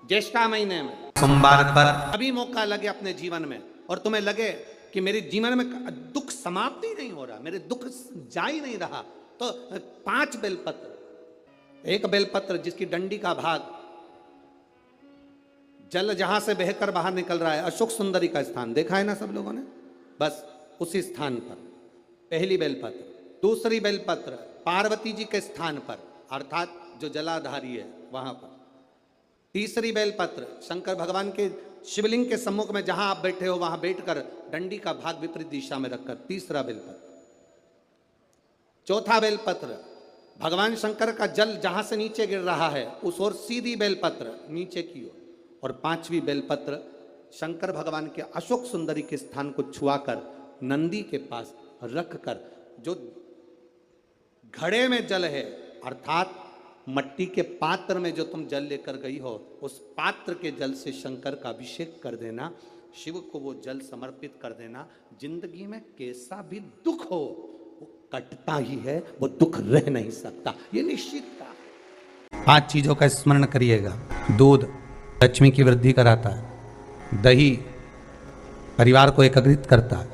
ज्येष्ठा महीने में सोमवार पर अभी मौका लगे अपने जीवन में और तुम्हें लगे कि मेरे जीवन में दुख समाप्त ही नहीं हो रहा, मेरे दुख जा ही नहीं रहा, तो 5 बेलपत्र, एक बेलपत्र जिसकी डंडी का भाग जल जहां से बहकर बाहर निकल रहा है, अशोक सुंदरी का स्थान देखा है ना सब लोगों ने, बस उसी स्थान पर पहली बेलपत्र। दूसरी बेलपत्र पार्वती जी के स्थान पर अर्थात जो जलाधारी है वहां पर। तीसरी बेलपत्र शंकर भगवान के शिवलिंग के सम्मुख में जहां आप बैठे हो वहां बैठकर डंडी का भाग विपरीत दिशा में रखकर तीसरा बेलपत्र। चौथा बेलपत्र भगवान शंकर का जल जहां से नीचे गिर रहा है उस ओर सीधी बेलपत्र नीचे की ओर। और 5वीं बेलपत्र शंकर भगवान के अशोक सुंदरी के स्थान को छुआकर नंदी के पास रखकर जो घड़े में जल है अर्थात मट्टी के पात्र में जो तुम जल लेकर गई हो उस पात्र के जल से शंकर का अभिषेक कर देना, शिव को वो जल समर्पित कर देना। जिंदगी में कैसा भी दुख हो वो कटता ही है, वो दुख रह नहीं सकता, ये निश्चित था। 5 चीजों का स्मरण करिएगा। दूध लक्ष्मी की वृद्धि कराता है, दही परिवार को एकत्रित करता है,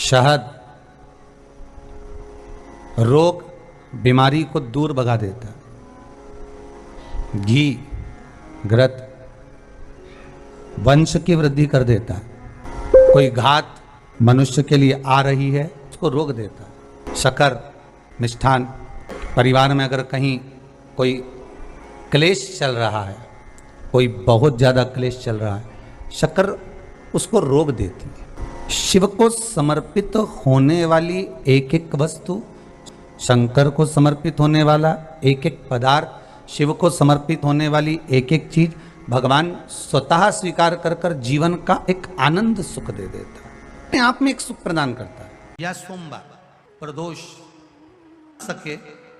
शहद रोग बीमारी को दूर भगा देता है, घी घृत वंश की वृद्धि कर देता है, कोई घात मनुष्य के लिए आ रही है उसको रोक देता है, शक्कर मिष्ठान परिवार में अगर कहीं कोई क्लेश चल रहा है, कोई बहुत ज्यादा क्लेश चल रहा है, शक्कर उसको रोक देती है। शिव को समर्पित होने वाली एक एक वस्तु, शंकर को समर्पित होने वाला एक एक पदार्थ, शिव को समर्पित होने वाली एक एक चीज भगवान स्वतः स्वीकार कर कर जीवन का एक आनंद सुख दे देता है, अपने आप में एक सुख प्रदान करता है। या सोमवार प्रदोष सके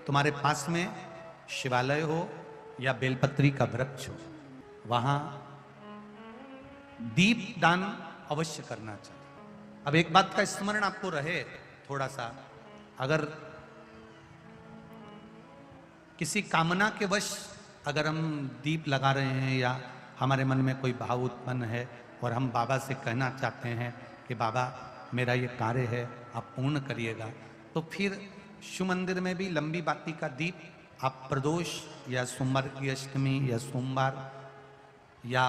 तुम्हारे पास में शिवालय हो या बेलपत्री का वृक्ष हो, वहां दीप दान अवश्य करना चाहिए। अब एक बात का स्मरण आपको रहे थोड़ा सा, अगर किसी कामना के वश अगर हम दीप लगा रहे हैं या हमारे मन में कोई भाव उत्पन्न है और हम बाबा से कहना चाहते हैं कि बाबा मेरा ये कार्य है आप पूर्ण करिएगा, तो फिर शिव मंदिर में भी लंबी बाती का दीप आप प्रदोष या सोमवार की अष्टमी या सोमवार या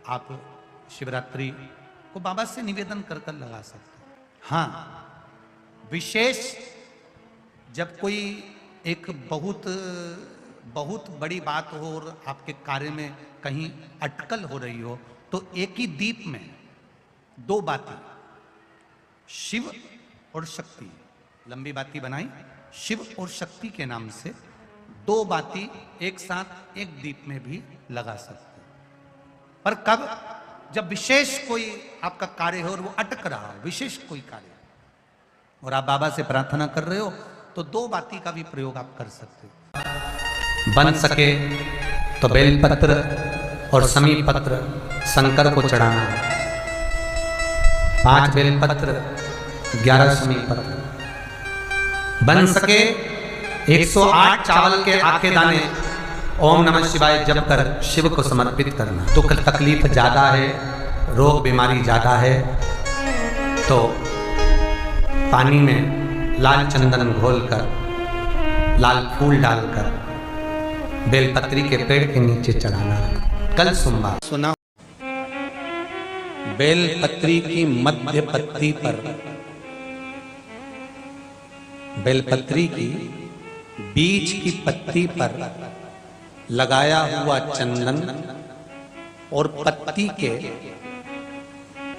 आप शिवरात्रि को बाबा से निवेदन कर कर लगा सकते हैं। हाँ, विशेष जब कोई एक बहुत बड़ी बात हो और आपके कार्य में कहीं अटकल हो रही हो तो एक ही दीप में 2 बाती शिव और शक्ति, लंबी बाती बनाई शिव और शक्ति के नाम से 2 बाती एक साथ एक दीप में भी लगा सकते हैं। पर कब? जब विशेष कोई आपका कार्य हो और वो अटक रहा हो, विशेष कोई कार्य और आप बाबा से प्रार्थना कर रहे हो तो 2 बाती का भी प्रयोग आप कर सकते हो। बन सके तो बेलपत्र और समी पत्र शंकर को चढ़ाना, 5 बेलपत्र 11 समी पत्र, बन सके 108 चावल के आखे दाने ओम नमः शिवाय जप कर शिव को समर्पित करना। दुख तकलीफ ज्यादा है, रोग बीमारी ज्यादा है तो पानी में लाल चंदन घोलकर लाल फूल डालकर बेलपत्री के पेड़ के नीचे चढ़ाना। कल सोमवार सुना, बेलपत्री की मध्य पत्ती पर, बेलपत्री की बीच की पत्ती पर लगाया हुआ चंदन और पत्ती के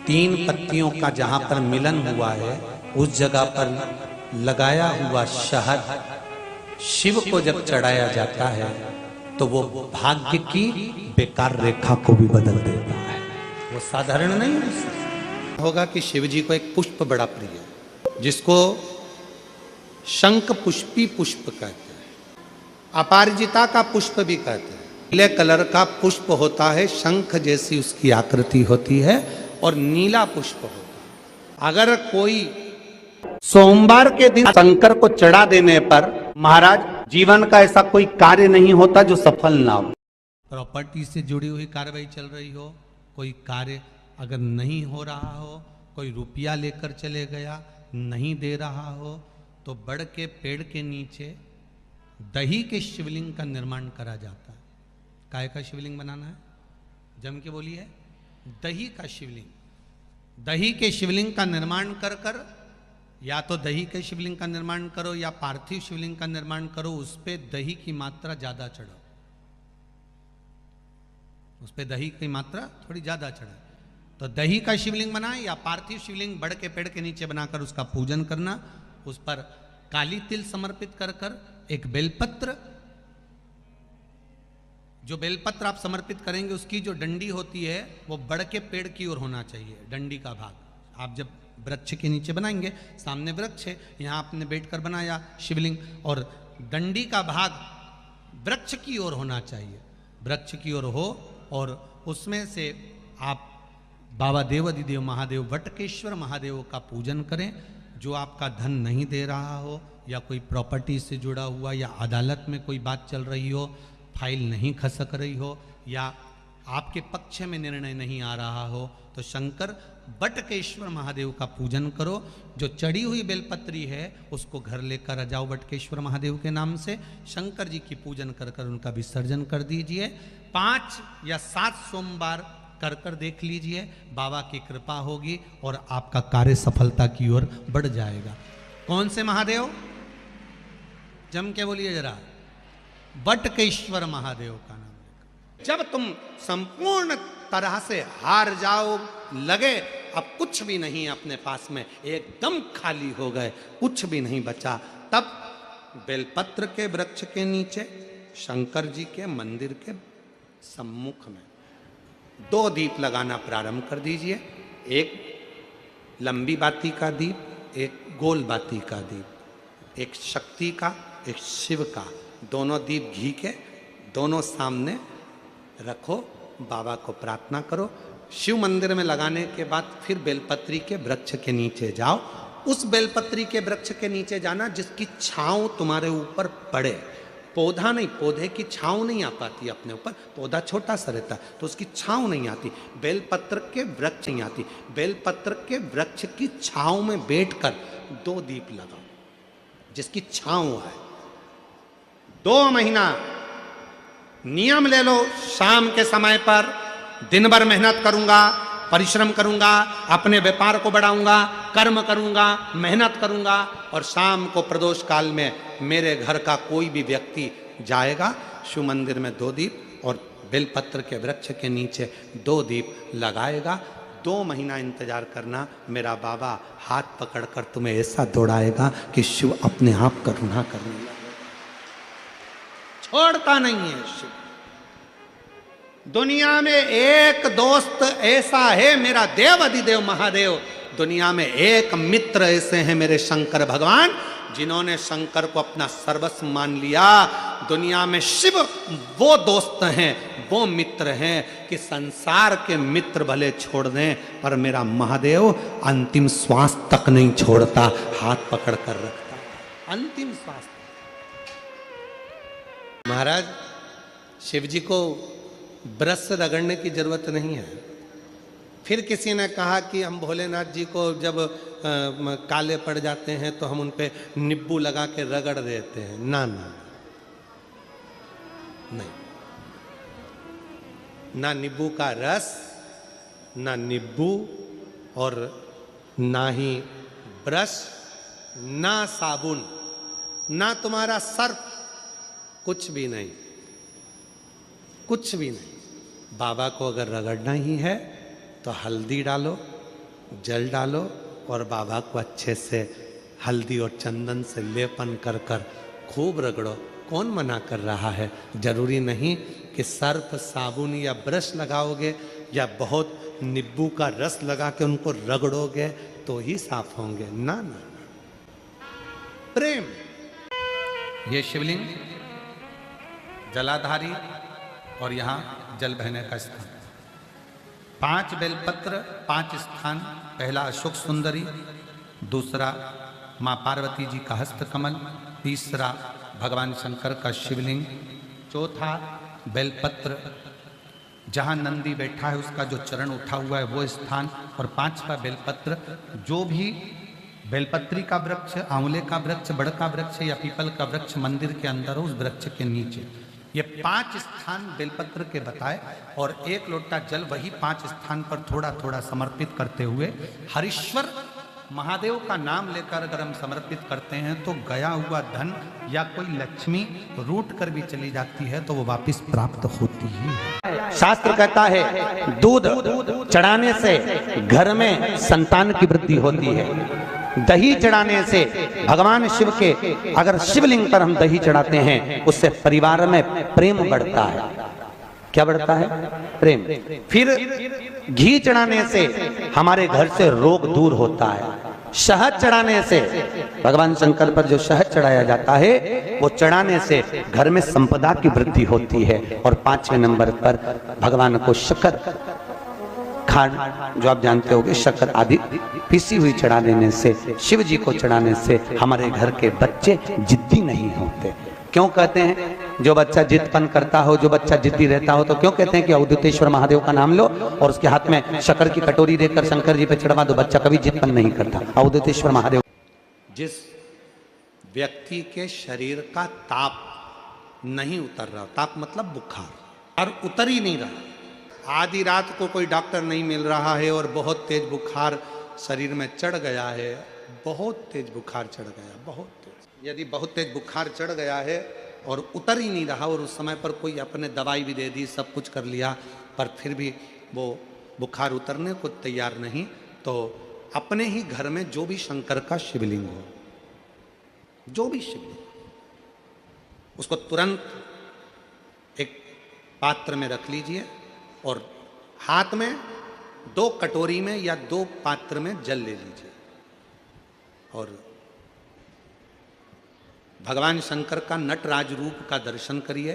3 पत्तियों का जहां पर मिलन हुआ है उस जगह पर लगाया हुआ शहद शिव को जब चढ़ाया जाता है तो वो भाग्य की बेकार रेखा को भी बदल देता है। वो साधारण नहीं होगा कि शिव जी को एक पुष्प बड़ा प्रिय है जिसको शंख पुष्पी पुष्प कहते हैं, अपराजिता का पुष्प भी कहते हैं। नीले कलर का पुष्प होता है, शंख जैसी उसकी आकृति होती है और नीला पुष्प होता है। अगर कोई सोमवार के दिन शंकर को चढ़ा देने पर महाराज जीवन का ऐसा कोई कार्य नहीं होता जो सफल ना हो। प्रॉपर्टी से जुड़ी हुई कार्रवाई चल रही हो, कोई कार्य अगर नहीं हो रहा हो, कोई रुपया लेकर चले गया नहीं दे रहा हो, तो बड़ के पेड़ के नीचे दही के शिवलिंग का निर्माण करा जाता है। काय का शिवलिंग बनाना है? जम के बोलिए, दही का शिवलिंग। दही के शिवलिंग का निर्माण कर कर, या तो दही के शिवलिंग का निर्माण करो या पार्थिव शिवलिंग का निर्माण करो, उस पे दही की मात्रा ज्यादा चढ़ो, उस पे दही की मात्रा थोड़ी ज्यादा चढ़े। तो दही का शिवलिंग बनाए या पार्थिव शिवलिंग बड़ के पेड़ के नीचे बनाकर उसका पूजन करना, उस पर काली तिल समर्पित कर कर एक बेलपत्र, जो बेलपत्र आप समर्पित करेंगे उसकी जो डंडी होती है वो बड़ के पेड़ की ओर होना चाहिए। डंडी का भाग आप जब वृक्ष के नीचे बनाएंगे, सामने वृक्ष है, यहाँ आपने बैठकर बनाया शिवलिंग, और डंडी का भाग वृक्ष की ओर होना चाहिए, वृक्ष की ओर हो, और उसमें से आप बाबा देवाधिदेव महादेव वटकेश्वर महादेव का पूजन करें। जो आपका धन नहीं दे रहा हो, या कोई प्रॉपर्टी से जुड़ा हुआ, या अदालत में कोई बात चल रही हो, फाइल नहीं खसक रही हो, या आपके पक्ष में निर्णय नहीं आ रहा हो, तो शंकर वटकेश्वर महादेव का पूजन करो। जो चढ़ी हुई बेलपत्री है उसको घर लेकर आ जाओ वटकेश्वर महादेव के नाम से, शंकर जी की पूजन कर कर उनका विसर्जन कर दीजिए। 5 या 7 सोमवार कर कर देख लीजिए, बाबा की कृपा होगी और आपका कार्य सफलता की ओर बढ़ जाएगा। कौन से महादेव? जम के बोलिए जरा, वटकेश्वर महादेव का नाम लेकर। जब तुम संपूर्ण तरह से हार जाओ, लगे अब कुछ भी नहीं अपने पास में, एकदम खाली हो गए, कुछ भी नहीं बचा, तब बेलपत्र के वृक्ष के नीचे शंकर जी के मंदिर के सम्मुख में 2 दीप लगाना प्रारंभ कर दीजिए। एक लंबी बाती का दीप, एक गोल बाती का दीप, एक शक्ति का, एक शिव का, दोनों दीप घी के दोनों सामने रखो, बाबा को प्रार्थना करो। शिव मंदिर में लगाने के बाद फिर बेलपत्री के वृक्ष के नीचे जाओ। उस बेलपत्री के वृक्ष के नीचे जाना जिसकी छांव तुम्हारे ऊपर पड़े। पौधा नहीं, पौधे की छांव नहीं आ पाती अपने ऊपर, पौधा छोटा सा रहता है तो उसकी छांव नहीं आती। बेलपत्र के वृक्ष नहीं आती, बेलपत्र के वृक्ष की छांव में बैठकर 2 दीप लगाओ जिसकी छांव है। 2 महीना नियम ले लो, शाम के समय पर दिन भर मेहनत करूंगा, परिश्रम करूंगा, अपने व्यापार को बढ़ाऊंगा, कर्म करूंगा, मेहनत करूंगा, और शाम को प्रदोष काल में मेरे घर का कोई भी व्यक्ति जाएगा, शिव मंदिर में 2 दीप और बेलपत्र के वृक्ष के नीचे 2 दीप लगाएगा। 2 महीना इंतजार करना, मेरा बाबा हाथ पकड़कर तुम्हें ऐसा दौड़ाएगा कि शिव अपने आप करुणा करने लगेगा। छोड़ता नहीं है शिव। दुनिया में एक दोस्त ऐसा है मेरा देवाधिदेव महादेव, दुनिया में एक मित्र ऐसे हैं मेरे शंकर भगवान जिन्होंने शंकर को अपना सर्वस्व मान लिया। दुनिया में शिव वो दोस्त हैं, वो मित्र हैं कि संसार के मित्र भले छोड़ दें पर मेरा महादेव अंतिम श्वास तक नहीं छोड़ता, हाथ पकड़ कर रखता, अंतिम श्वास। महाराज शिव जी को ब्रश से रगड़ने की जरूरत नहीं है। फिर किसी ने कहा कि हम भोलेनाथ जी को जब काले पड़ जाते हैं तो हम उन पे नींबू लगा के रगड़ देते हैं। ना ना नहीं, ना नींबू का रस, ना नींबू, और ना ही ब्रश, ना साबुन, ना तुम्हारा सर्फ, कुछ भी नहीं, कुछ भी नहीं। बाबा को अगर रगड़ना ही है तो हल्दी डालो, जल डालो और बाबा को अच्छे से हल्दी और चंदन से लेपन कर कर खूब रगड़ो। कौन मना कर रहा है? जरूरी नहीं कि सर्फ, साबुन या ब्रश लगाओगे या बहुत नींबू का रस लगा के उनको रगड़ोगे तो ही साफ होंगे। ना ना, प्रेम। ये शिवलिंग जलाधारी और यहाँ जल बहने का स्थान। 5 बेलपत्र, 5 स्थान। पहला अशोक सुंदरी, दूसरा माँ पार्वती जी का हस्त कमल, तीसरा भगवान शंकर का शिवलिंग, चौथा बेलपत्र जहाँ नंदी बैठा है उसका जो चरण उठा हुआ है वो स्थान, और पांचवा बेलपत्र जो भी बेलपत्री का वृक्ष, आंवले का वृक्ष, बड़ का वृक्ष या पीपल का वृक्ष मंदिर के अंदर हो उस वृक्ष के नीचे, ये 5 स्थान बेलपत्र के बताए। और 1 लोटा जल वही 5 स्थान पर थोड़ा थोड़ा समर्पित करते हुए हरीश्वर महादेव का नाम लेकर अगर हम समर्पित करते हैं तो गया हुआ धन या कोई लक्ष्मी रूट कर भी चली जाती है तो वो वापस प्राप्त होती है। शास्त्र कहता है दूध चढ़ाने से घर में संतान की वृद्धि होती है, दही चढ़ाने से भगवान शिव के, अगर शिवलिंग पर हम दही चढ़ाते हैं उससे परिवार में प्रेम बढ़ता है। क्या बढ़ता है? प्रेम। फिर घी चढ़ाने से हमारे घर से रोग दूर होता है। शहद चढ़ाने से, भगवान शंकर पर जो शहद चढ़ाया जाता है वो चढ़ाने से घर में संपदा की वृद्धि होती है। और 5वें नंबर पर भगवान को शक्कर, खांड जो आप जानते होंगे, शक्कर आदि पीसी हुई चढ़ा देने से, शिव जी को चढ़ाने से हमारे घर के बच्चे जिद्दी नहीं होते। क्यों कहते हैं? जो बच्चा जिद्दपन करता हो, जो बच्चा जिद्दी रहता हो, तो क्यों कहते हैं कि अवधूतेश्वर महादेव का नाम लो और उसके हाथ में शक्कर की कटोरी देकर शंकर जी पे चढ़वा दो, बच्चा कभी जिद्दपन नहीं करता। अवधूतेश्वर महादेव। जिस व्यक्ति के शरीर का ताप नहीं उतर रहा, ताप मतलब बुखार, और उतर ही नहीं रहा, आधी रात को कोई डॉक्टर नहीं मिल रहा है और बहुत तेज बुखार शरीर में चढ़ गया है, बहुत तेज बुखार चढ़ गया, बहुत तेज। यदि बहुत तेज बुखार चढ़ गया है और उतर ही नहीं रहा और उस समय पर कोई अपने दवाई भी दे दी, सब कुछ कर लिया, पर फिर भी वो बुखार उतरने को तैयार नहीं, तो अपने ही घर में जो भी शंकर का शिवलिंग हो, जो भी शिवलिंग, उसको तुरंत एक पात्र में रख लीजिए और हाथ में 2 कटोरी में या 2 पात्र में जल ले लीजिए और भगवान शंकर का नटराज रूप का दर्शन करिए।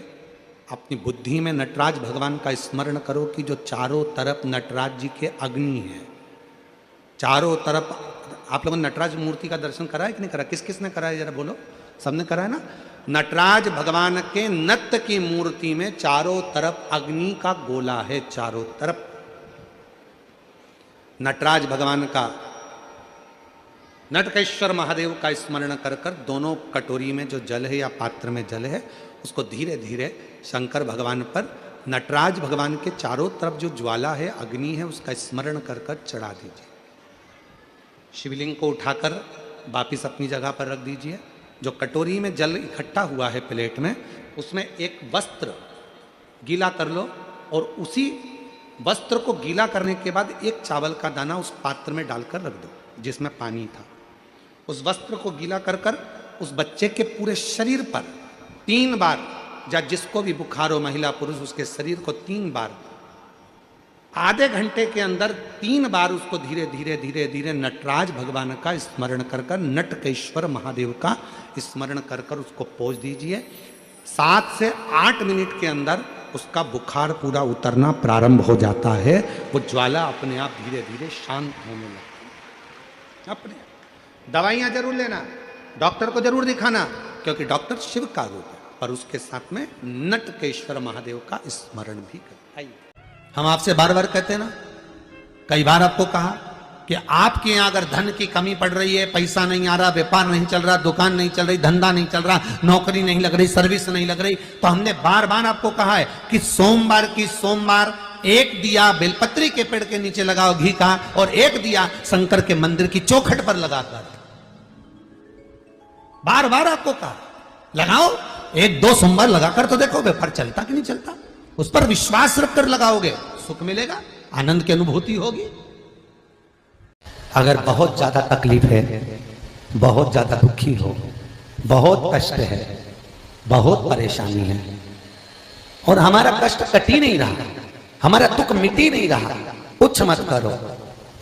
अपनी बुद्धि में नटराज भगवान का स्मरण करो कि जो चारों तरफ नटराज जी के अग्नि है, चारों तरफ। आप लोगों ने नटराज मूर्ति का दर्शन करा है कि नहीं करा? किस किस ने करा है जरा बोलो? सबने करा है ना? नटराज भगवान के नत्य की मूर्ति में चारों तरफ अग्नि का गोला है, चारों तरफ। नटराज भगवान का, नटकेश्वर महादेव का स्मरण कर कर दोनों कटोरी में जो जल है या पात्र में जल है उसको धीरे धीरे शंकर भगवान पर, नटराज भगवान के चारों तरफ जो ज्वाला है, अग्नि है, उसका स्मरण कर कर चढ़ा दीजिए। शिवलिंग को उठाकर वापिस अपनी जगह पर रख दीजिए। जो कटोरी में जल इकट्ठा हुआ है प्लेट में, उसमें एक वस्त्र गीला कर लो और उसी वस्त्र को गीला करने के बाद एक चावल का दाना उस पात्र में डालकर रख दो जिसमें पानी था। उस वस्त्र को गीला कर कर उस बच्चे के पूरे शरीर पर 3 बार, या जिसको भी बुखार हो, महिला पुरुष, उसके शरीर को 3 बार, आधे घंटे के अंदर 3 बार उसको धीरे धीरे धीरे धीरे नटराज भगवान का स्मरण कर कर, नटकेश्वर महादेव का स्मरण कर कर उसको पोंछ दीजिए। 7 से 8 मिनट के अंदर उसका बुखार पूरा उतरना प्रारंभ हो जाता है। वो ज्वाला अपने आप धीरे धीरे शांत होने लगती है। अपने दवाइयाँ जरूर लेना, डॉक्टर को जरूर दिखाना, क्योंकि डॉक्टर शिव का रूप है, पर उसके साथ में नटकेश्वर महादेव का स्मरण भी करें। हम आपसे बार बार कहते हैं ना, कई बार आपको कहा कि आपके यहाँ अगर धन की कमी पड़ रही है, पैसा नहीं आ रहा, व्यापार नहीं चल रहा, दुकान नहीं चल रही, धंधा नहीं चल रहा, नौकरी नहीं लग रही, सर्विस नहीं लग रही, तो हमने बार बार आपको कहा है कि सोमवार 1 दिया बेलपत्री के पेड़ के नीचे लगाओ घी का, और 1 दिया शंकर के मंदिर की चौखट पर लगाकर। बार बार आपको कहा लगाओ, 1-2 सोमवार लगाकर तो देखो व्यापार चलता कि नहीं चलता। उस पर विश्वास रखकर लगाओगे, सुख मिलेगा, आनंद की अनुभूति होगी। अगर बहुत ज्यादा तकलीफ है, बहुत ज्यादा दुखी हो, बहुत कष्ट है, बहुत परेशानी है, और हमारा कष्ट कट ही नहीं रहा, हमारा दुख मिट ही नहीं रहा, कुछ मत करो।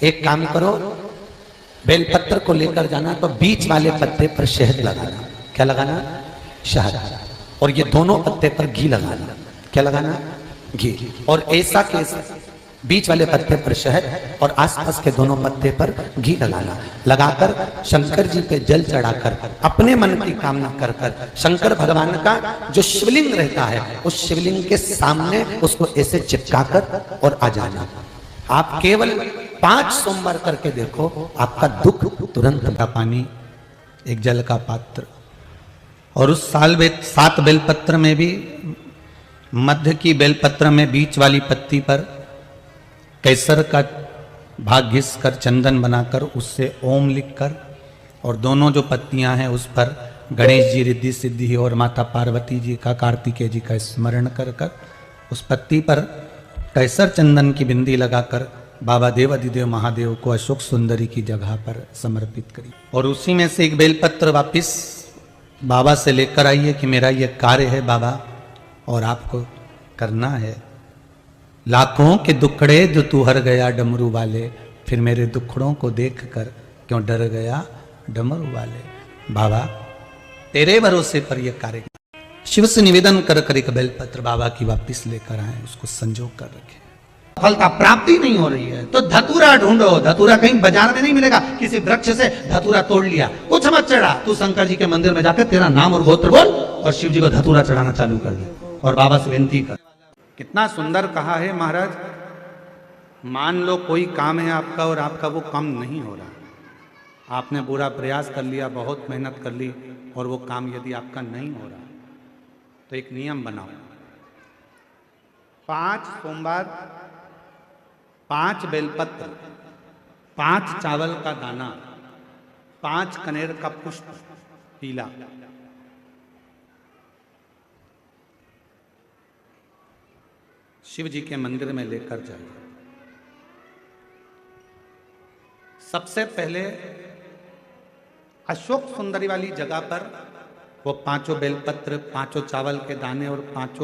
एक काम करो, बेलपत्र को लेकर जाना तो बीच वाले पत्ते पर शहद लगाना। क्या लगाना? शहद। और ये दोनों पत्ते पर घी लगाना। क्या लगाना? घी। और ऐसा कैसा? बीच वाले पत्ते पर शहद और आसपास के दोनों पत्ते पर घी लगाना, लगाकर शंकर जी पे जल चढ़ाकर अपने मन की कामना कर कर शंकर भगवान का जो शिवलिंग रहता है उस शिवलिंग के सामने उसको ऐसे चिपकाकर और आ जाना। आप केवल 5 सोमवार करके देखो, आपका दुख तुरंत। का पानी, एक जल का पात्र, और उस 7 बेलपत्र में भी मध्य की बेलपत्र में बीच वाली पत्ती पर केसर का भाग घिस कर चंदन बनाकर उससे ओम लिखकर, और दोनों जो पत्तियां हैं उस पर गणेश जी, रिद्धि सिद्धि और माता पार्वती जी का, कार्तिकेय जी का स्मरण कर कर उस पत्ती पर केसर चंदन की बिंदी लगाकर बाबा देव अधिदेव महादेव को अशोक सुंदरी की जगह पर समर्पित करी। और उसी में से एक बेलपत्र वापिस बाबा से लेकर आइए कि मेरा ये कार्य है बाबा और आपको करना है। लाखों के दुखड़े जो तू हर गया डमरू वाले, फिर मेरे दुखड़ों को देख कर क्यों डर गया डमरू वाले। बाबा तेरे भरोसे पर यह कार्य शिव से निवेदन कर कर एक बेलपत्र बाबा की वापिस लेकर आए, उसको संजो कर रखे। फलता प्राप्ति नहीं हो रही है तो धतूरा ढूंढो। धतूरा कहीं बाजार में नहीं मिलेगा, किसी वृक्ष से धतूरा तोड़ लिया, कुछ मत चढ़ा, तू शंकर जी के मंदिर में जाकर तेरा नाम और गोत्र बोल और शिव जी को धतूरा चढ़ाना चालू कर दे और बाबा से विनती कर। कितना सुंदर कहा है महाराज। मान लो कोई काम है आपका और आपका वो काम नहीं हो रहा, आपने पूरा प्रयास कर लिया, बहुत मेहनत कर ली और वो काम यदि आपका नहीं हो रहा तो एक नियम बनाओ, 5 सोमवार, 5 बेलपत्र, 5 चावल का दाना, 5 कनेर का पुष्प पीला, शिव जी के मंदिर में लेकर जाइए। सबसे पहले अशोक सुंदरी वाली जगह पर वो 5 बेलपत्र, 5 चावल के दाने और 5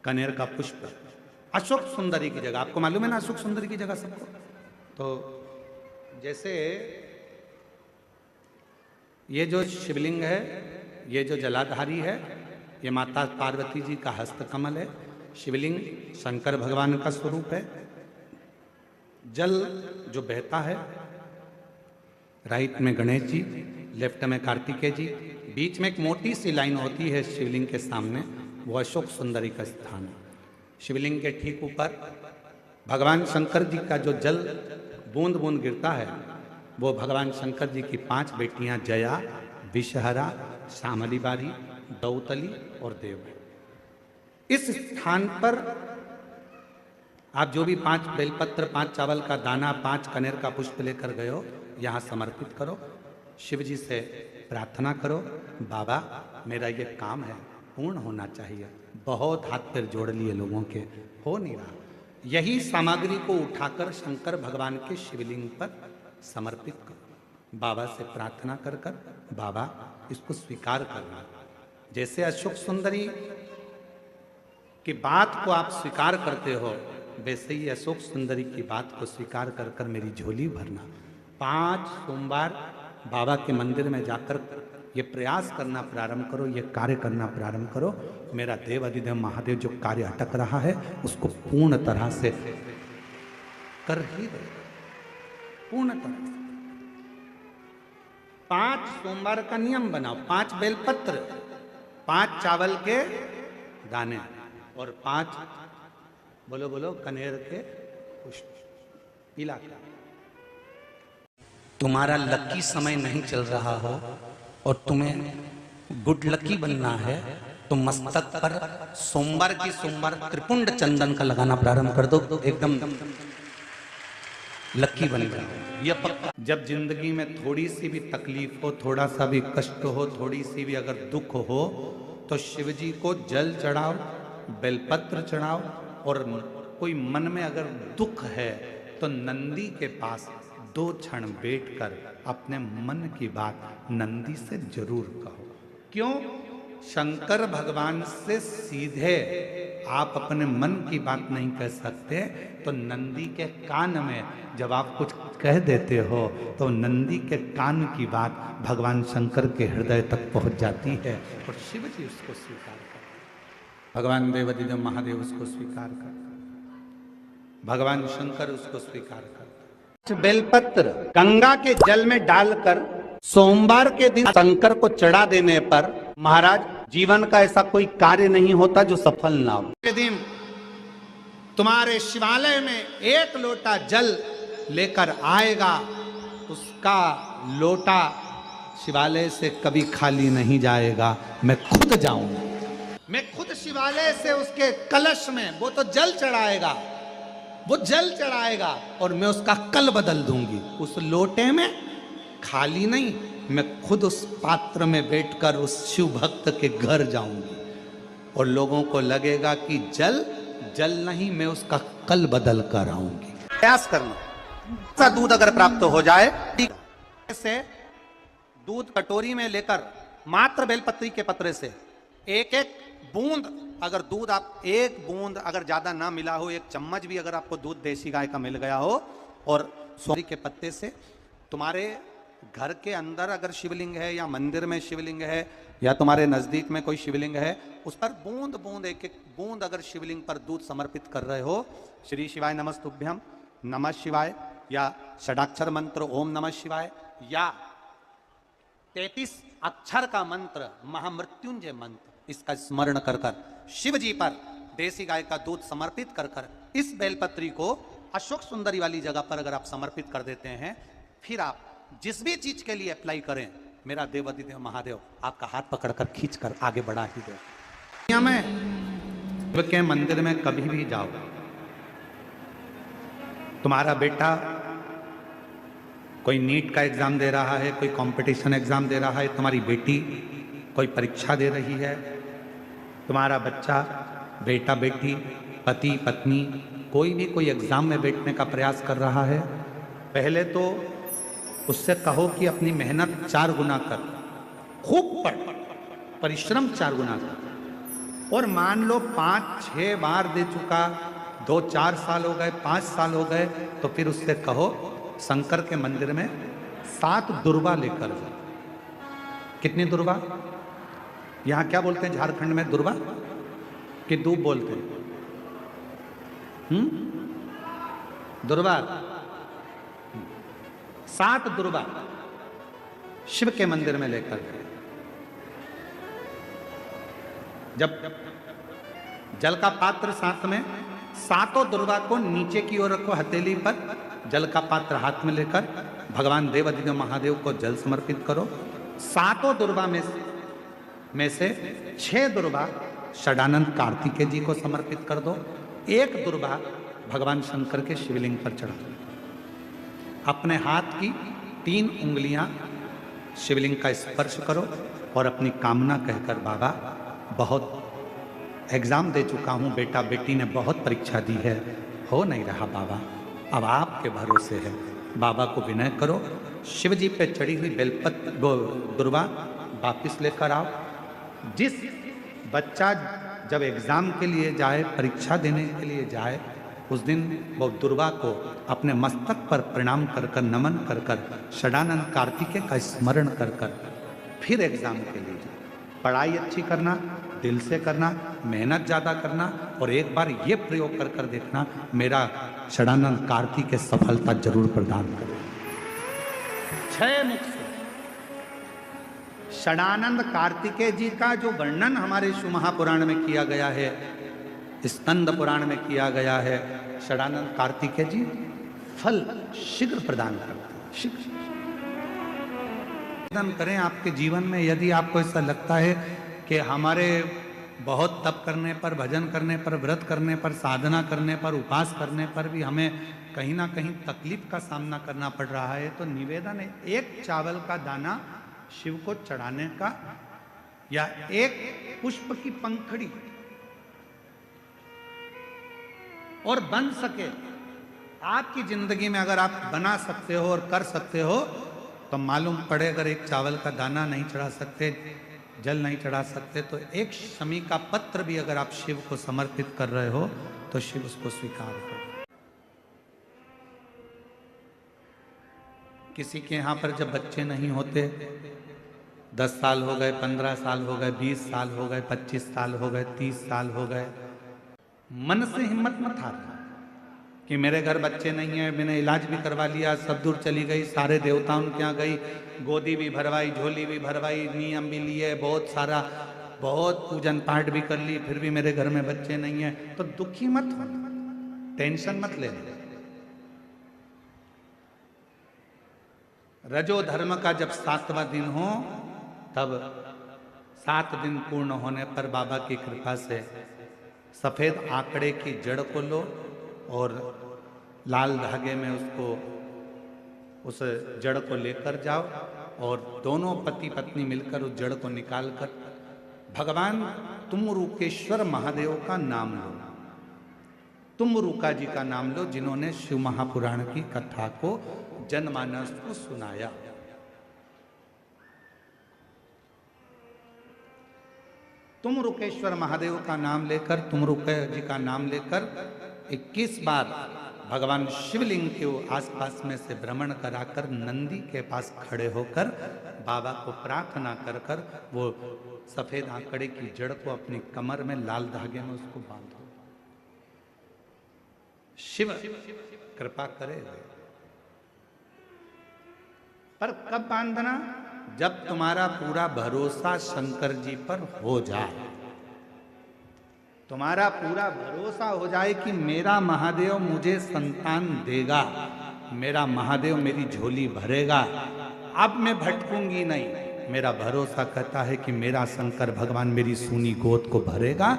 कनेर का पुष्प, अशोक सुंदरी की जगह, आपको मालूम है ना अशोक सुंदरी की जगह सबको। तो जैसे ये जो शिवलिंग है, ये जो जलाधारी है, ये माता पार्वती जी का हस्तकमल है। शिवलिंग शंकर भगवान का स्वरूप है। जल जो बहता है, राइट में गणेश जी, लेफ्ट में कार्तिकेय जी, बीच में एक मोटी सी लाइन होती है शिवलिंग के सामने, वो अशोक सुंदरी का स्थान है। शिवलिंग के ठीक ऊपर भगवान शंकर जी का जो जल बूंद बूंद गिरता है वो भगवान शंकर जी की 5 बेटियां जया, विषहरा, श्यामली बारी, दौतली और देव। इस स्थान पर आप जो भी 5 बेलपत्र, 5 चावल का दाना, 5 कनेर का पुष्प लेकर गए हो, यहाँ समर्पित करो। शिव जी से प्रार्थना करो, बाबा मेरा ये काम है पूर्ण होना चाहिए। बहुत हाथ पैर जोड़ लिए लोगों के, हो नहीं रहा। यही सामग्री को उठाकर शंकर भगवान के शिवलिंग पर समर्पित करो। बाबा से प्रार्थना कर कर बाबा इसको स्वीकार करना। जैसे अशोक सुंदरी की बात को आप स्वीकार करते हो, वैसे ही अशोक सुंदरी की बात को स्वीकार कर कर मेरी झोली भरना। 5 सोमवार बाबा के मंदिर में जाकर ये प्रयास करना प्रारंभ करो, ये कार्य करना प्रारंभ करो। मेरा देव अधिदेव महादेव जो कार्य अटक रहा है उसको पूर्ण तरह से कर ही दे, पूर्ण तरह से। 5 सोमवार का नियम बनाओ, 5 बेलपत्र, 5 चावल के दाने और 5 बोलो बोलो कनेर के पुष्प पीला। तुम्हारा लकी समय नहीं चल रहा हो और तुम्हें गुड लकी बनना है तो मस्तक पर सोमवार की सोमवार त्रिपुंड चंदन का लगाना प्रारंभ कर दो, एकदम लकी बन जाओ। यह पक्का। जब जिंदगी में थोड़ी सी भी तकलीफ हो, थोड़ा सा भी कष्ट हो, थोड़ी सी भी अगर दुख हो तो शिव जी को जल चढ़ाओ, बेलपत्र चढ़ाओ। और कोई मन में अगर दुख है तो नंदी के पास 2 क्षण बैठकर अपने मन की बात नंदी से जरूर कहो। क्यों? शंकर भगवान से सीधे आप अपने मन की बात नहीं कह सकते, तो नंदी के कान में जब आप कुछ कह देते हो तो नंदी के कान की बात भगवान शंकर के हृदय तक पहुंच जाती है और शिव जी उसको स्वीकार कर, भगवान देव अधिदेव महादेव उसको स्वीकार कर। भगवान शंकर उसको स्वीकार करते। बेलपत्र गंगा के जल में डालकर सोमवार के दिन शंकर को चढ़ा देने पर महाराज जीवन का ऐसा कोई कार्य नहीं होता जो सफल ना हो। के दिन तुम्हारे शिवालय में एक लोटा जल लेकर आएगा, उसका लोटा शिवालय से कभी खाली नहीं जाएगा। मैं खुद जाऊंगा, मैं खुद शिवालय से उसके कलश में वो तो जल चढ़ाएगा, वो जल चढ़ाएगा और मैं उसका कल बदल दूंगी। उस लोटे में खाली नहीं, मैं खुद उस पात्र में बैठकर उस शिव भक्त के घर जाऊंगी और लोगों को लगेगा कि जल जल नहीं, मैं उसका कल बदल कर आऊंगी। प्रयास करना, ऐसा दूध अगर प्राप्त हो जाए, से दूध कटोरी में लेकर मात्र बेलपत्री के पत्रे से एक एक बूंद, अगर दूध आप एक बूंद अगर ज्यादा ना मिला हो, एक चम्मच भी अगर आपको दूध देसी गाय का मिल गया हो, और सोरी के पत्ते से तुम्हारे घर के अंदर अगर शिवलिंग है या मंदिर में शिवलिंग है या तुम्हारे नजदीक में कोई शिवलिंग है, उस पर बूंद बूंद एक एक बूंद अगर शिवलिंग पर दूध समर्पित कर रहे हो, श्री शिवाय नमस्तुभ्यम, नमः शिवाय या षडाक्षर मंत्र ओम नमः शिवाय या 33 अक्षर का मंत्र महामृत्युंजय मंत्र, इसका स्मरण कर कर शिव जी पर देसी गाय का दूध समर्पित कर कर इस बेलपत्री को अशोक सुंदरी वाली जगह पर अगर आप समर्पित कर देते हैं, फिर आप जिस भी चीज के लिए अप्लाई करें, मेरा देवाधिदेव महादेव आपका हाथ पकड़कर खींचकर आगे बढ़ा ही दे। दुनिया में शिव के मंदिर में कभी भी जाओ, तुम्हारा बेटा कोई नीट का एग्जाम दे रहा है, कोई कंपटीशन एग्जाम दे रहा है, तुम्हारी बेटी कोई परीक्षा दे रही है, तुम्हारा बच्चा, बेटा बेटी, पति पत्नी कोई भी कोई एग्जाम में बैठने का प्रयास कर रहा है, पहले तो उससे कहो कि अपनी मेहनत 4 गुना कर, खूब पढ़, परिश्रम 4 गुना कर। और मान लो 5-6 बार दे चुका, 2-4 साल हो गए, 5 साल हो गए, तो फिर उससे कहो शंकर के मंदिर में 7 दुर्वा लेकर जाओ। कितनी दुर्वा? यहां क्या बोलते हैं झारखंड में? दुर्वा कि दूब बोलते हैं? दुर्वा, 7 दुर्वा शिव के मंदिर में लेकर गए। जब जल का पात्र साथ में, 7 दुर्वा को नीचे की ओर रखो हथेली पर, जल का पात्र हाथ में लेकर भगवान देवाधिदेव महादेव को जल समर्पित करो। 7 दुर्वा में से 6 दुर्वा षडानंद कार्तिकेय जी को समर्पित कर दो, 1 दुर्वा भगवान शंकर के शिवलिंग पर चढ़ा दो। अपने हाथ की 3 उंगलियां शिवलिंग का स्पर्श करो और अपनी कामना कहकर, बाबा बहुत एग्जाम दे चुका हूं, बेटा बेटी ने बहुत परीक्षा दी है, हो नहीं रहा बाबा, अब आपके भरोसे है, बाबा को विनय करो, शिव जी पे चढ़ी हुई बेलपत्र दुर्वा वापिस लेकर आओ। जिस बच्चा जब एग्जाम के लिए जाए, परीक्षा देने के लिए जाए, उस दिन वो दुर्वा को अपने मस्तक पर प्रणाम कर कर, नमन कर कर, षडानंद कार्तिकेय का स्मरण कर कर फिर एग्जाम के लिए जाए। पढ़ाई अच्छी करना, दिल से करना, मेहनत ज़्यादा करना, और एक बार ये प्रयोग कर कर देखना, मेरा षडानंद कार्तिकेय सफलता जरूर प्रदान करे। 6 मुख से षडानंद कार्तिकेय जी का जो वर्णन हमारे शिव महापुराण में किया गया है, स्कंद पुराण में किया गया है, षडानंद कार्तिकेय जी फल शीघ्र प्रदान करते हैं। शीघ्र करें आपके जीवन में, यदि आपको ऐसा लगता है कि हमारे बहुत तप करने पर, भजन करने पर, व्रत करने पर, साधना करने पर, उपास करने पर भी हमें कहीं ना कहीं तकलीफ का सामना करना पड़ रहा है, तो निवेदन है, 1 चावल का दाना शिव को चढ़ाने का, या 1 पुष्प की पंखड़ी, और बन सके आपकी जिंदगी में अगर आप बना सकते हो और कर सकते हो, तो मालूम पड़े अगर 1 चावल का दाना नहीं चढ़ा सकते, जल नहीं चढ़ा सकते, तो 1 शमी का पत्र भी अगर आप शिव को समर्पित कर रहे हो, तो शिव उसको स्वीकार करो। किसी के यहाँ पर जब बच्चे नहीं होते, 10 साल हो गए, 15 साल हो गए, 20 साल हो गए, 25 साल हो गए, 30 साल हो गए, मन से हिम्मत मत हारना, कि मेरे घर बच्चे नहीं है, मैंने इलाज भी करवा लिया, सब दूर चली गई, सारे देवताओं के यहाँ गई, गोदी भी भरवाई, झोली भी भरवाई, नियम भी लिए, बहुत सारा, बहुत पूजन पाठ भी कर ली, फिर भी मेरे घर में बच्चे नहीं है, तो दुखी मत हो, टेंशन मत ले। रजो धर्म का जब 7वां दिन हो, तब 7 दिन पूर्ण होने पर बाबा की कृपा से सफेद आंकड़े की जड़ को लो और लाल धागे में उसको, उस जड़ को लेकर जाओ और दोनों पति पत्नी मिलकर उस जड़ को निकालकर भगवान तुमरुकेश्वर महादेव का नाम लो। तुमरुका जी का नाम लो, जिन्होंने शिव महापुराण की कथा को जनमानस को सुनाया। तुमरुकेश्वर महादेव का नाम लेकर, तुमरुके जी का नाम लेकर 21 बार भगवान शिवलिंग के आसपास में से भ्रमण कराकर नंदी के पास खड़े होकर बाबा को प्रार्थना कर कर वो सफेद आंकड़े की जड़ को अपनी कमर में लाल धागे में उसको बांधो। शिव कृपा करेगा। पर कब बांधना? जब तुम्हारा पूरा भरोसा शंकर जी पर हो जाए, तुम्हारा पूरा भरोसा हो जाए कि मेरा महादेव मुझे संतान देगा, मेरा महादेव मेरी झोली भरेगा, अब मैं भटकूंगी नहीं। मेरा भरोसा कहता है कि मेरा शंकर भगवान मेरी सूनी गोद को भरेगा।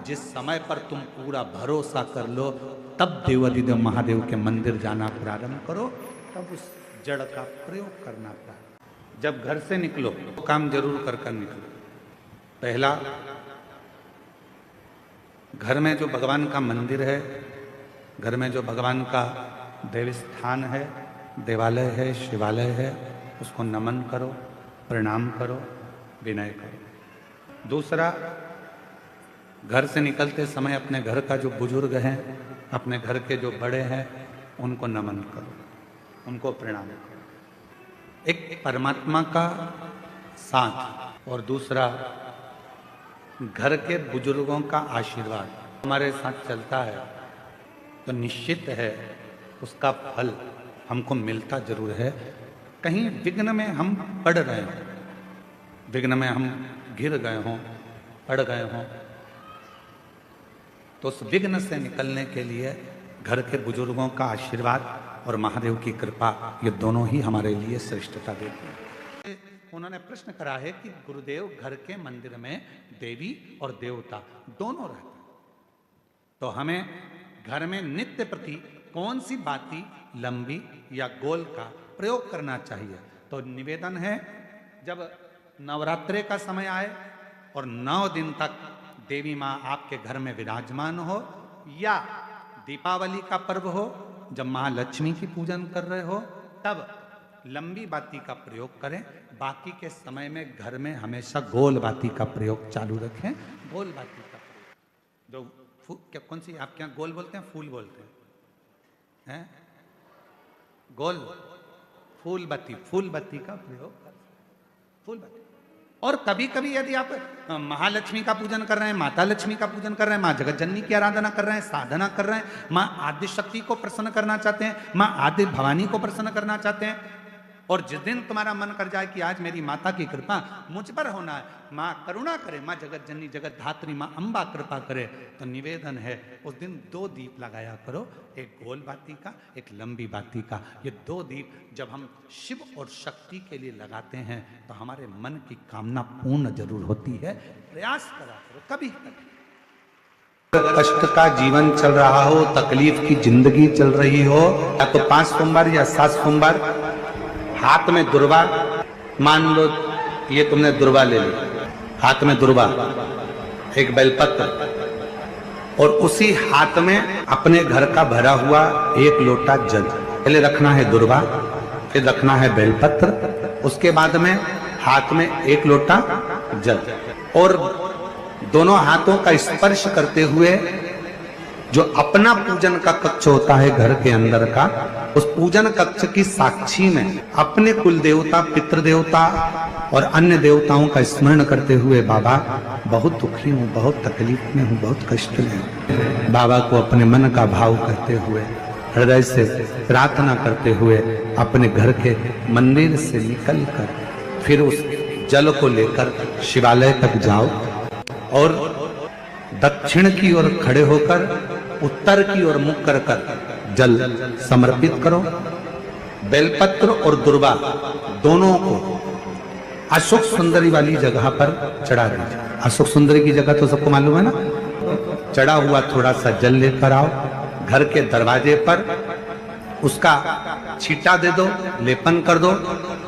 जिस समय पर तुम पूरा भरोसा कर लो, तब देवाधिदेव महादेव के मंदिर जाना प्रारंभ करो, तब उस जड़ का प्रयोग करना प्रारंभ। जब घर से निकलो तो काम जरूर कर निकलो। पहला, घर में जो भगवान का मंदिर है, घर में जो भगवान का देव स्थान है, देवालय है, शिवालय है, उसको नमन करो, प्रणाम करो, विनय करो। दूसरा, घर से निकलते समय अपने घर का जो बुजुर्ग हैं, अपने घर के जो बड़े हैं, उनको नमन करो, उनको प्रणाम करो। एक परमात्मा का साथ और दूसरा घर के बुजुर्गों का आशीर्वाद हमारे साथ चलता है तो निश्चित है उसका फल हमको मिलता जरूर है। कहीं विघ्न में हम पड़ रहे हों, विघ्न में हम गिर गए हों, पड़ गए हों, तो उस विघ्न से निकलने के लिए घर के बुजुर्गों का आशीर्वाद और महादेव की कृपा, ये दोनों ही हमारे लिए श्रेष्ठता देते हैं। उन्होंने प्रश्न करा है कि गुरुदेव, घर के मंदिर में देवी और देवता दोनों रहते हैं, तो हमें घर में नित्य प्रति कौन सी बाती, लंबी या गोल का प्रयोग करना चाहिए? तो निवेदन है, जब नवरात्रे का समय आए और 9 दिन तक देवी माँ आपके घर में विराजमान हो, या दीपावली का पर्व हो जब महालक्ष्मी की पूजन कर रहे हो, तब लंबी बाती का प्रयोग करें। बाकी के समय में घर में हमेशा गोल बाती का प्रयोग चालू रखें। गोल बाती का प्रयोग, जो क्या, कौन सी आपके यहाँ गोल बोलते हैं, फूल बोलते हैं? गोल फूल बत्ती का प्रयोग करें, फूल बत्ती। और कभी कभी यदि आप महालक्ष्मी का पूजन कर रहे हैं, माता लक्ष्मी का पूजन कर रहे हैं, माँ जगत जननी की आराधना कर रहे हैं, साधना कर रहे हैं, माँ आदि शक्ति को प्रसन्न करना चाहते हैं, माँ आदि भवानी को प्रसन्न करना चाहते हैं, और जिस दिन तुम्हारा मन कर जाए कि आज मेरी माता की कृपा मुझ पर होना है, माँ करुणा करे, माँ जगत जननी जगत धात्री माँ अम्बा कृपा करे, तो निवेदन है उस दिन 2 दीप लगाया करो, एक गोल बाती का, एक लंबी बाती का। ये 2 दीप जब हम शिव और शक्ति के लिए लगाते हैं तो हमारे मन की कामना पूर्ण जरूर होती है। प्रयास करा करो कभी कभी। कष्ट का जीवन चल रहा हो, तकलीफ की जिंदगी चल रही हो, या तो 5 सोमवार या 7 सोमवार हाथ में दुर्वा, मान लो ये तुमने दुर्वा ले ली, हाथ में दुर्वा, एक बेलपत्र, और उसी हाथ में अपने घर का भरा हुआ 1 लोटा जल। पहले रखना है दुर्वा, फिर रखना है बेलपत्र, उसके बाद में हाथ में 1 लोटा जल, और दोनों हाथों का स्पर्श करते हुए जो अपना पूजन का कक्ष होता है घर के अंदर का, उस पूजन कक्ष की साक्षी में अपने कुल देवता, पितृ देवता और अन्य देवताओं का स्मरण करते हुए, बाबा बहुत दुखी हूँ, बहुत तकलीफ में हूँ, बहुत कष्ट में हूँ, बाबा को अपने मन का भाव करते हुए हृदय से प्रार्थना करते हुए अपने घर के मंदिर से निकलकर फिर उस जल को लेकर शिवालय तक जाओ और दक्षिण की ओर खड़े होकर उत्तर की ओर मुख कर जल समर्पित करो। बेलपत्र और दुर्वा दोनों को अशोक सुंदरी वाली जगह पर चढ़ा दीजिए। अशोक सुंदरी की जगह तो सबको मालूम है ना। चढ़ा हुआ थोड़ा सा जल लेकर आओ, घर के दरवाजे पर उसका छींटा दे दो, लेपन कर दो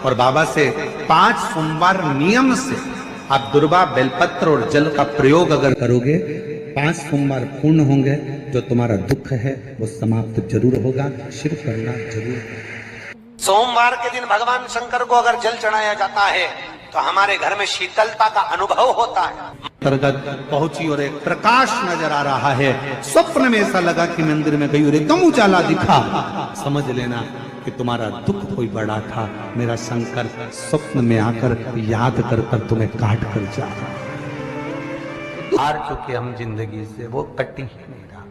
और बाबा से 5 सोमवार नियम से आप दुर्वा, बेलपत्र और जल का प्रयोग अगर करोगे 5 सोमवार पूर्ण होंगे। जो तुम्हारा दुख है वो समाप्त जरूर होगा। शिव करना जरूर। सोमवार के दिन भगवान शंकर को अगर जल चढ़ाया जाता है तो हमारे घर में शीतलता का अनुभव होता है। अंतर्गत पहुंची और एक प्रकाश नजर आ रहा है। स्वप्न में ऐसा लगा कि मंदिर में गई और एकदम उजाला दिखा। समझ लेना कि तुम्हारा दुख कोई बड़ा था। मेरा शंकर स्वप्न में आकर याद कर कर तुम्हें काट कर जा रहा। हार चुके हम जिंदगी से, वो कटी ही नहीं रहा।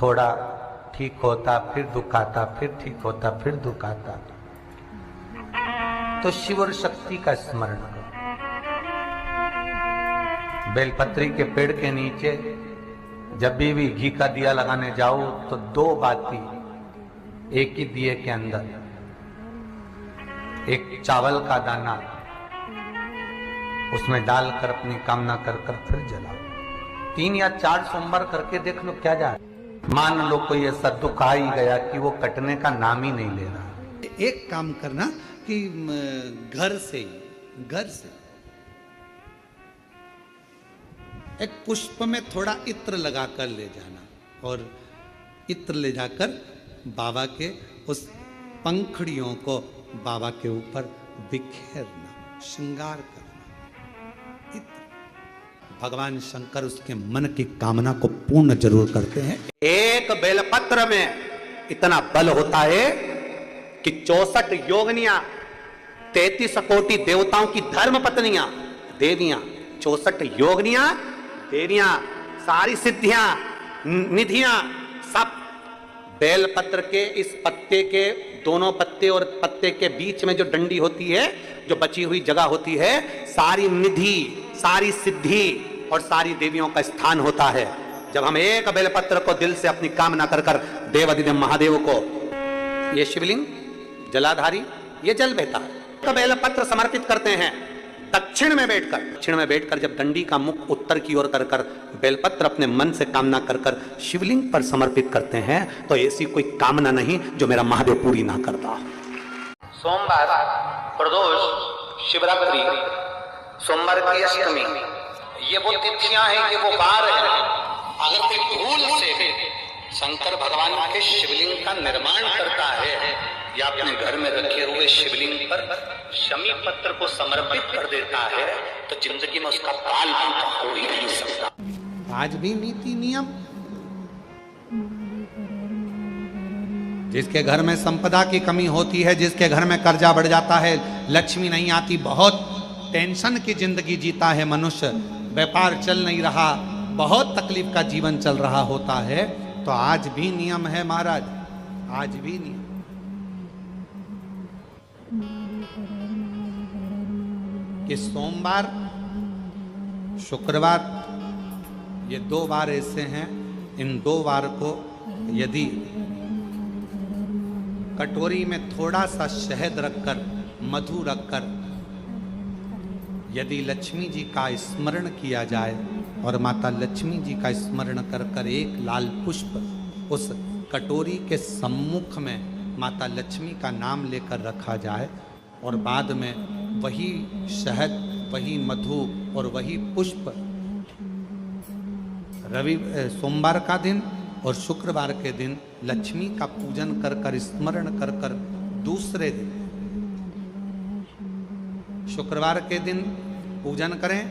थोड़ा ठीक होता फिर दुख आता, फिर ठीक होता फिर दुख आता। तो शिव और शक्ति का स्मरण करो। बेलपत्री के पेड़ के नीचे जब भी घी का दिया लगाने जाओ तो 2 बाती एक ही दिए के अंदर, एक चावल का दाना उसमें डालकर अपनी कामना कर कर फिर जलाओ। 3 या 4 सोमवार करके देख लो क्या जा। मान लो कोई ऐसा दुख आ ही गया कि वो कटने का नाम ही नहीं ले रहा। एक काम करना कि घर से एक पुष्प में थोड़ा इत्र लगाकर ले जाना और इत्र ले जाकर बाबा के उस पंखड़ियों को बाबा के ऊपर बिखेरना, श्रृंगार करना। इत्र भगवान शंकर उसके मन की कामना को पूर्ण जरूर करते हैं। एक बेलपत्र में इतना बल होता है कि 64 योगनियां, 33 कोटि देवताओं की धर्म पत्नियां, देवियां, 64 योगनियां, देवियां, सारी सिद्धियां, निधियां सब बेलपत्र के इस पत्ते के दोनों पत्ते और पत्ते के बीच में जो डंडी होती है, जो बची हुई जगह होती है, सारी निधि, सारी सिद्धि और सारी देवियों का स्थान होता है। जब हम एक बेलपत्र को दिल से अपनी कामना कर कर देवाधिदेव महादेव को, ये शिवलिंग जलाधारी, ये जल बहता है, तो बेलपत्र समर्पित करते हैं। दक्षिण में बैठकर जब डंडी का मुख उत्तर की ओर कर कर बेलपत्र अपने मन से कामना कर कर शिवलिंग पर समर्पित करते हैं तो ऐसी कोई कामना नहीं जो मेरा महादेव पूरी ना करता। सोमवार, प्रदोष, शिवरात्रि, सोमवार की अष्टमी, ये वो तिथियां हैं, ये वो वार है। अगर कोई भूल से शंकर भगवान के शिवलिंग का निर्माण करता है या अपने घर में रखे हुए शिवलिंग पर शमी पत्र को समर्पित कर देता है तो जिंदगी में उसका बाल पूरा हो ही नहीं सकता। आज भी नीति नियम, जिसके घर में संपदा की कमी होती है, जिसके घर में कर्जा बढ़ जाता है, लक्ष्मी नहीं आती, बहुत टेंशन की जिंदगी जीता है मनुष्य, व्यापार चल नहीं रहा, बहुत तकलीफ का जीवन चल रहा होता है, तो आज भी नियम है महाराज, आज भी नियम। कि सोमवार, शुक्रवार, ये 2 वार ऐसे हैं, इन 2 वार को यदि कटोरी में थोड़ा सा शहद रखकर, मधु रखकर यदि लक्ष्मी जी का स्मरण किया जाए और माता लक्ष्मी जी का स्मरण कर कर एक लाल पुष्प उस कटोरी के सम्मुख में माता लक्ष्मी का नाम लेकर रखा जाए और बाद में वही शहद, वही मधु और वही पुष्प सोमवार का दिन और शुक्रवार के दिन लक्ष्मी का पूजन कर कर, स्मरण कर कर, दूसरे दिन शुक्रवार के दिन पूजन करें,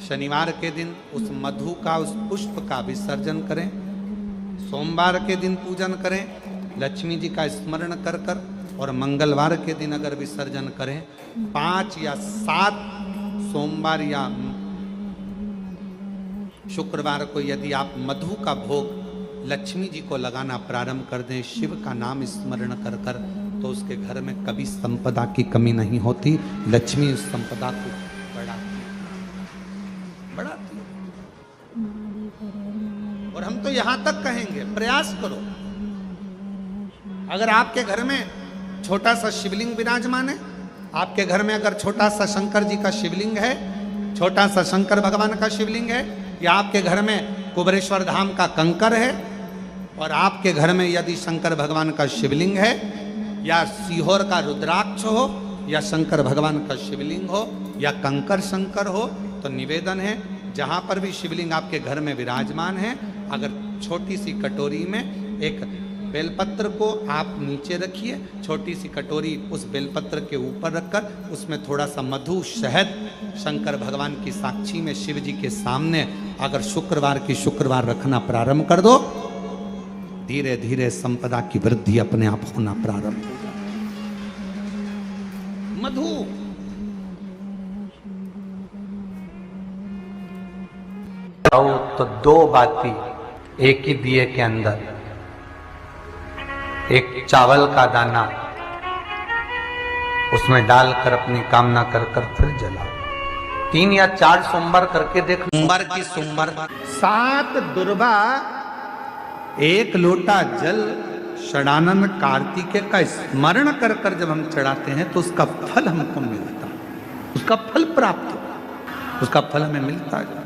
शनिवार के दिन उस मधु का, उस पुष्प का विसर्जन करें, सोमवार के दिन पूजन करें लक्ष्मी जी का स्मरण कर कर और मंगलवार के दिन अगर विसर्जन करें, 5 या 7 सोमवार या शुक्रवार को यदि आप मधु का भोग लक्ष्मी जी को लगाना प्रारंभ कर दें, शिव का नाम स्मरण कर कर, तो उसके घर में कभी संपदा की कमी नहीं होती। लक्ष्मी उस संपदा को बढ़ाती। और हम तो यहां तक कहेंगे, प्रयास करो, अगर आपके घर में छोटा सा शिवलिंग विराजमान है, आपके घर में अगर छोटा सा शंकर जी का शिवलिंग है, छोटा सा शंकर भगवान का शिवलिंग है, या आपके घर में कुबेरेश्वर धाम का कंकर है, और आपके घर में यदि शंकर भगवान का शिवलिंग है, या सीहोर का रुद्राक्ष हो, या शंकर भगवान का शिवलिंग हो, या कंकर शंकर हो, तो निवेदन है जहां पर भी शिवलिंग आपके घर में विराजमान है, अगर छोटी सी कटोरी में एक बेलपत्र को आप नीचे रखिए, छोटी सी कटोरी उस बेलपत्र के ऊपर रखकर उसमें थोड़ा सा मधु शहद शंकर भगवान की साक्षी में शिव जी के सामने अगर शुक्रवार की शुक्रवार रखना प्रारंभ कर दो, धीरे धीरे संपदा की वृद्धि अपने आप होना प्रारंभ हो जाए। मधु तो दो बाती एक ही दिए के अंदर, एक चावल का दाना उसमें डालकर अपनी कामना कर कर फिर जलाओ। 3 या 4 सोमवार करके देख। सोमवार की सोमवार 7 दुर्वा 1 लोटा जल षडानन कार्तिकेय का स्मरण कर कर जब हम चढ़ाते हैं तो उसका फल हमको मिलता है, उसका फल प्राप्त हो, उसका फल हमें मिलता है।